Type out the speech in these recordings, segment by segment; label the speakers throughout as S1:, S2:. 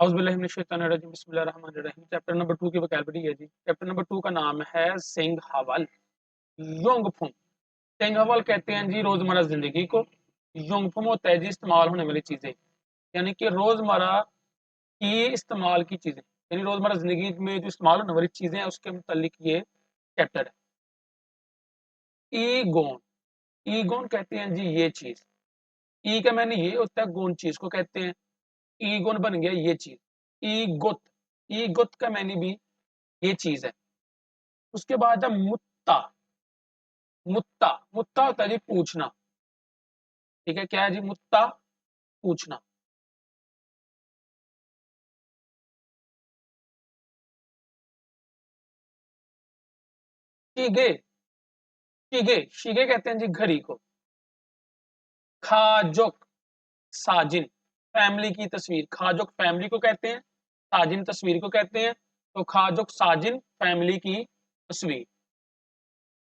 S1: औज़ुबिल्लाहि बिस्मिल्लाहिर्रहमानिर्रहीम। Chapter number 2 की vocabulary है जी। चैप्टर नंबर 2 का नाम है सिंग हवल योंगफुम। सिंग हवल कहते हैं जी रोजमर्रा जिंदगी को। योंगफुम होता है जी इस्तेमाल होने वाली चीजें, यानी कि रोजमर्रा की इस्तेमाल की चीजें, यानी रोजमर्रा जिंदगी में जो इस्तेमाल होने वाली चीजें हैं उसके मुतालिक ये चैप्टर है। ईगोन, ईगोन कहते हैं जी ये चीज। ई का मैंने ये होता है, गोन चीज को कहते हैं। ईगोन बन गया ये चीज। ईगुत, ईगुत का मैंने भी ये चीज है। उसके बाद है मुत्ता। मुत्ता, मुत्ता होता है जी पूछना। ठीक है, क्या है जी मुत्ता? पूछना। शीगे, शीगे, शीगे कहते हैं जी घड़ी को। खाजुक, साजिन, फैमिली की तस्वीर। खाजुक फैमिली को कहते हैं, साजिन तस्वीर को कहते हैं। तो खाजुक साजिन फैमिली की तस्वीर।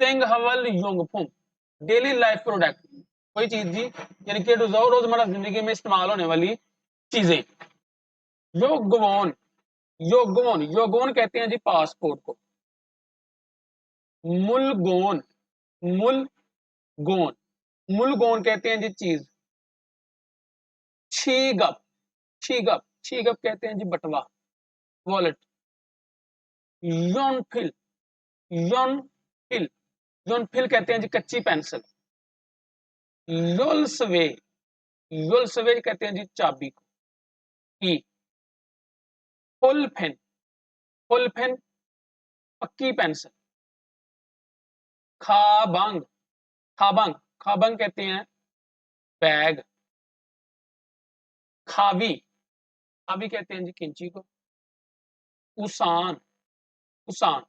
S1: तेंग हवल योंगफुम, डेली लाइफ प्रोडक्ट, कोई चीज जी, यानी कि रोजमर्रा जिंदगी में इस्तेमाल होने वाली चीजें। योगवोन, योगोन, योगोन कहते हैं जी पासपोर्ट को। मुलगोन, मुलगोन, मुलगोन कहते हैं जी चीज। छीगप, छीगप, छीगप कहते हैं जी बटवा, वॉलेट। योनफिल, योनफिल, योनफिल कहते हैं जी कच्ची पेंसिल। योलसवे, योलसवे कहते हैं जी चाबी को। की फुल पेन, फुल पेन पक्की पेंसिल। खाबांग, खाबांग, खाबांग कहते हैं बैग। खावी, खावी कहते हैं जी किंची को। उसान, उसान,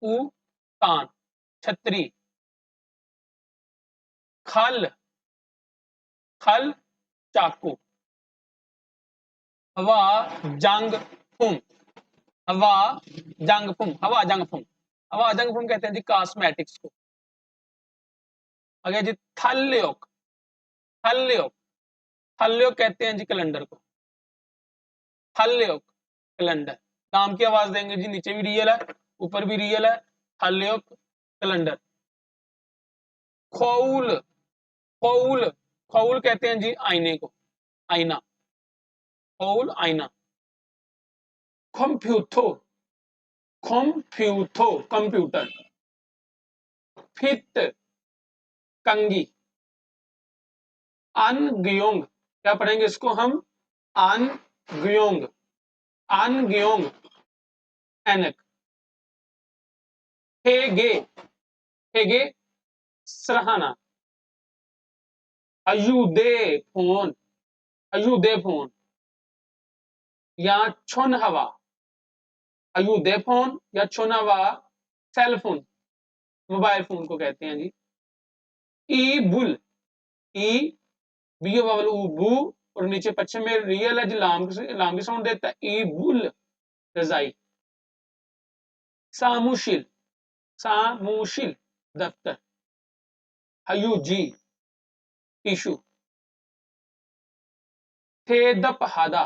S1: उतान छतरी। खल, खल चाकू। हवा जंग फुम, हवा जंग फुम, हवा जंग फुम, हवा जंग फुम कहते हैं जी कॉस्मेटिक्स को। अगर जी थल्योक, थल्योक, थल्योक कहते हैं जी कैलेंडर को। थल्योक कैलेंडर, नाम की आवाज देंगे जी, नीचे भी रियल है ऊपर भी रियल है। थल्योक कैलेंडर। खौल, खौल, खौल कहते हैं जी आईने को, आईना। खौल आईना। कंप्यूथो, कंप्यूथो कंप्यूटर। फिट कंगी। अनग्योंग, क्या पढ़ेंगे इसको हम? अनग्योंग, अनग्योंग एनक। हेगे, हेगे सराहना। अयुदे फोन, अयुदे फोन। या छुन हवा, अयुदे फोन या छुन हवा सेल फोन, मोबाइल फोन को कहते हैं जी। ई बुल, ई बी बबल ऊ बू, और नीचे पश्चिम में रियल है जी, लाम की साउंड देता है। ई बुल रजाई। सामुशिल, सामुशिल दफ्तर। हयुजी टिशू। थेदपहादा,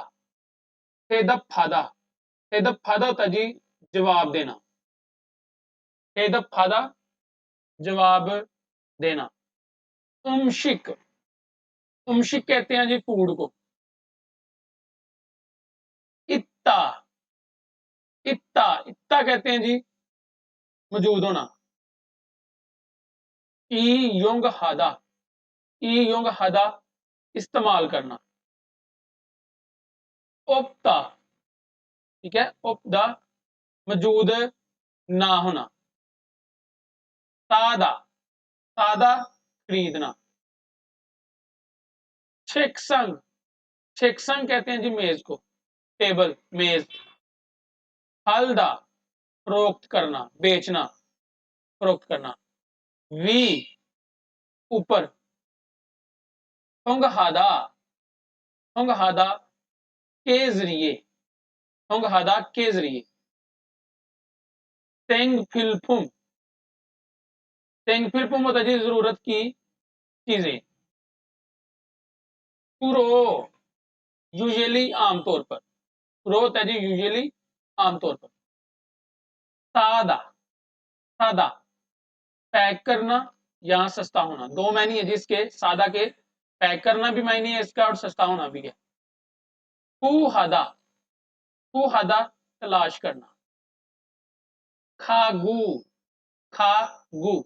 S1: थेदपहादा, थेदपहादा होता जी जवाब देना। थेदपहादा जवाब देना। उमशिक, उमशिक कहते हैं जी फूड को। इत्ता, इत्ता, इत्ता कहते हैं जी मौजूद होना। ई योंग हादा, ई योंग हादा इस्तेमाल करना। उपता, ठीक है, उपदा मौजूद ना होना। सादा, सादा खरीदना। शेखसंग, शेखसंग कहते हैं जी मेज को, टेबल मेज। हल्दा फरोख्त करना, बेचना, फरोख्त करना। वी ऊपर। होंगहादा, होंगहादा के जरिए, होंगहादा के जरिए। तेंग फिलफुम, तेंग फिलफुम होता है जरूरत की चीजें। टूरो यूजुअली आमतौर पर। रो होता है जी यूजुअली, आमतौर पर। सादा, सादा पैक करना या सस्ता होना, दो मायने है जिसके, सादा के पैक करना भी मायने है इसका और सस्ता होना भी है। कुहदा, कुहदा तलाश करना। खागू, खागू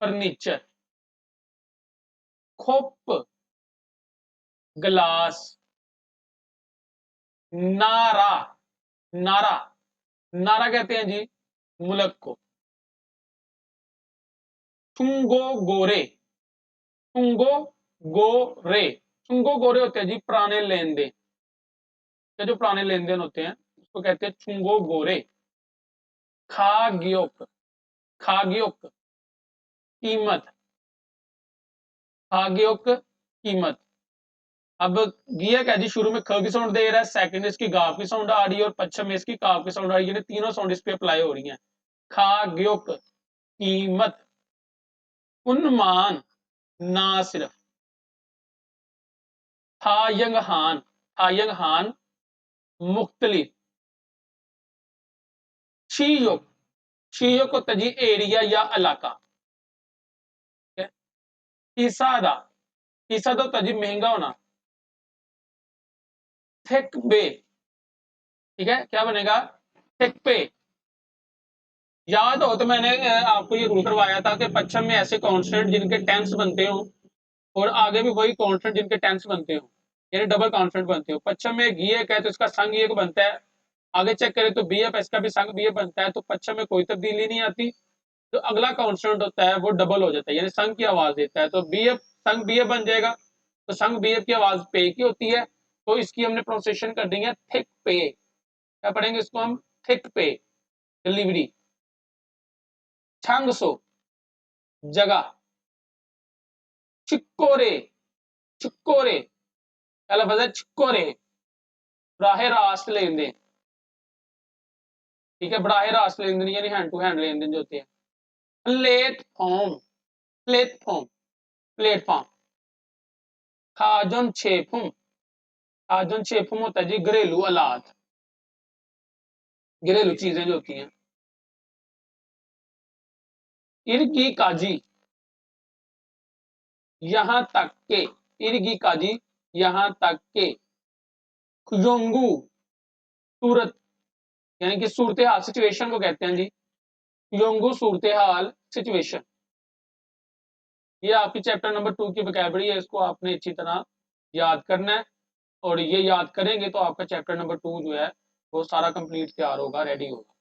S1: फर्नीचर। खोप गिलास। नारा, नारा, नारा कहते हैं जी मुल्क को। चुंगो गोरे, चुंगो गोरे, चुंगो गोरे होते हैं जी पुराने लेन देन, जो पुराने लेन देन होते हैं उसको कहते हैं चुंगो गोरे। खाग्योक, खाग्योक कीमत, खाग्योक कीमत। अब गियक है जी शुरू में ख की साउंड दे रहा है, सेकंड इसकी गाव की साउंड आ रही है और पश्चिम में इसकी काव की साउंड आ रही है, तीनों साउंड इस पे अप्लाई हो रही है। खाग्योक कीमत। उन्मान ना सिर्फ। हायंग हान, हायंग हान मुख्तलिफ। शीयोग, शीयोग होता है जी एरिया या इलाका। किसादा, किसादा होता है जी महंगा होना। थिक बे, ठीक है क्या बनेगा, थिक पे। याद हो तो मैंने आपको ये रूल करवाया था कि पश्चिम में ऐसे कॉन्स्टेंट जिनके टेंस बनते हो और आगे भी वही कॉन्स्टेंट जिनके टेंस बनते हो, यानी डबल कॉन्स्टेंट बनते हो। पश्चिम में गियक है तो इसका संग एक बनता है, आगे चेक करें तो बीएफ, इसका भी संग बीएफ बनता है, तो पश्चिम में कोई तब्दीली नहीं आती। जो अगला कॉन्स्टेंट होता है वो डबल हो जाता है, यानी संग की आवाज देता है, तो बीएफ संग बीएफ बन जाएगा। तो संग बीएफ की आवाज पे की होती है, तो इसकी हमने प्रोसेशन कर दी है थिक पे। क्या पढ़ेंगे इसको हम, थिक पे डिलीवरी। छंगसो जगह। चिक्कोरे, चिक्कोरे पहला लफ्ज है चिक्कोरे, बराह रास्त लेन देन, ठीक है, बराह रास्त लेन देन यानी हैंड टू हैंड लेन देन जो होते हैं। Platform, platform platform. खाजन छेफुम, खाजन छेफुम होता है जी घरेलू आलात, घरेलू चीजें जो होती हैं। इर्गी काजी, यहां तक के, इर्गी काजी यहां तक के। खुजोंगू सूरत, यानी कि सूरत हाल, सिचुएशन को कहते हैं जी योंगू, सूरत हाल सिचुएशन। ये आपकी चैप्टर नंबर 2 की वोकैबुलरी है, इसको आपने अच्छी तरह याद करना है, और ये याद करेंगे तो आपका चैप्टर नंबर 2 जो है वो सारा कंप्लीट तैयार होगा, रेडी होगा।